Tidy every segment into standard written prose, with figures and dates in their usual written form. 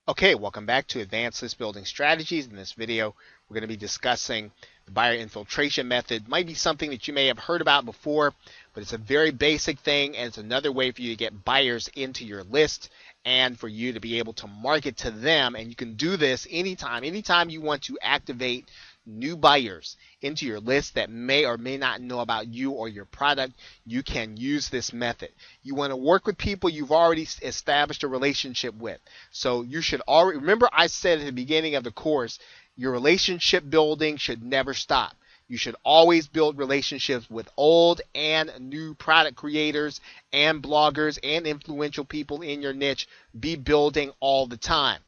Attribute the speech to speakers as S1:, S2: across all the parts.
S1: Okay, welcome back to Advanced List Building Strategies. In this video, we're going to be discussing the buyer infiltration method. Might be something that you may have heard about before, but it's a very basic thing, and it's another way for you to get buyers into your list and for you to be able to market to them. And you can do this anytime you want to activate new buyers into your list that may or may not know about you or your product. You can use this method. You want to work with people you've already established a relationship with. So you should already remember, I said at the beginning of the course, your relationship building should never stop. You should always build relationships with old and new product creators and bloggers and influential people in your niche. Be building all the time.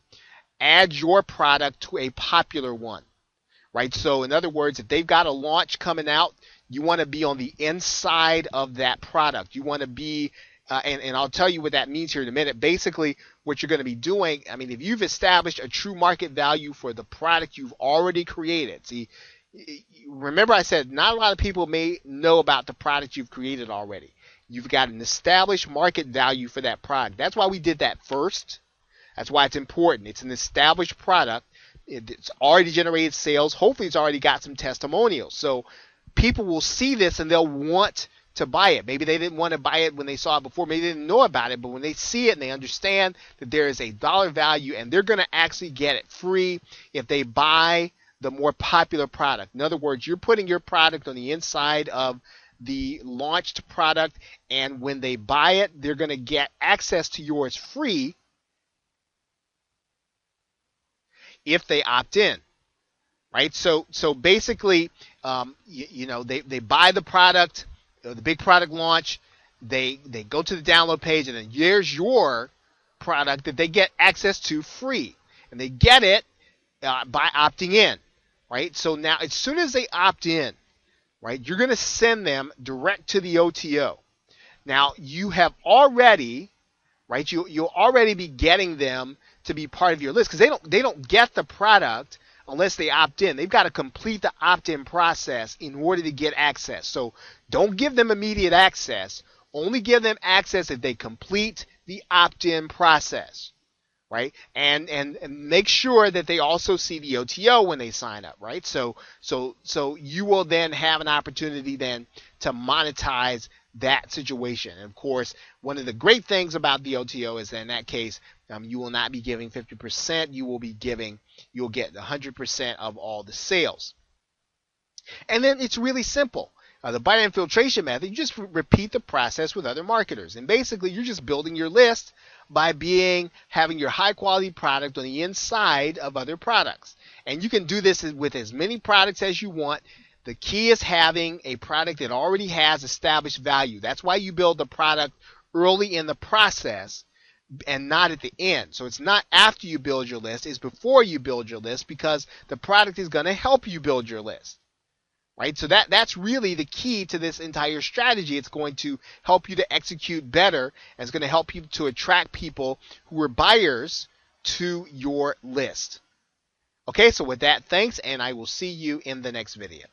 S1: Add your product to a popular one. Right? So in other words, if they've got a launch coming out, you want to be on the inside of that product. You want to be, and I'll tell you what that means here in a minute. Basically, what you're going to be doing, I mean, if you've established a true market value for the product you've already created, see, remember I said not a lot of people may know about the product you've created already. You've got an established market value for that product. That's why we did that first. That's why it's important. It's an established product. It's already generated sales. Hopefully it's already got some testimonials. So people will see this and they'll want to buy it. Maybe they didn't want to buy it when they saw it before. Maybe they didn't know about it. But when they see it and they understand that there is a dollar value and they're going to actually get it free if they buy the more popular product. In other words, you're putting your product on the inside of the launched product, and when they buy it, they're going to get access to yours free if they opt in, right? So basically, they buy the product, the big product launch, they go to the download page, and then there's your product that they get access to free, and they get it by opting in, right? So now, as soon as they opt in, right, you're going to send them direct to the OTO. Now you have already, right? You'll already be getting them to be part of your list because they don't get the product unless they opt in. They've got to complete the opt-in process in order to get access. So don't give them immediate access. Only give them access if they complete the opt-in process, right? And make sure that they also see the OTO when they sign up, right? So you will then have an opportunity then to monetize that situation. And of course, one of the great things about the OTO is that in that case, you will not be giving 50%. You'll get 100% of all the sales. And then it's really simple. The buyer infiltration method, you just repeat the process with other marketers. And basically, you're just building your list by having your high quality product on the inside of other products. And you can do this with as many products as you want. The key is having a product that already has established value. That's why you build the product early in the process and not at the end. So it's not after you build your list, it's before you build your list, because the product is going to help you build your list. Right? So that's really the key to this entire strategy. It's going to help you to execute better, and it's going to help you to attract people who are buyers to your list. Okay, so with that, thanks, and I will see you in the next video.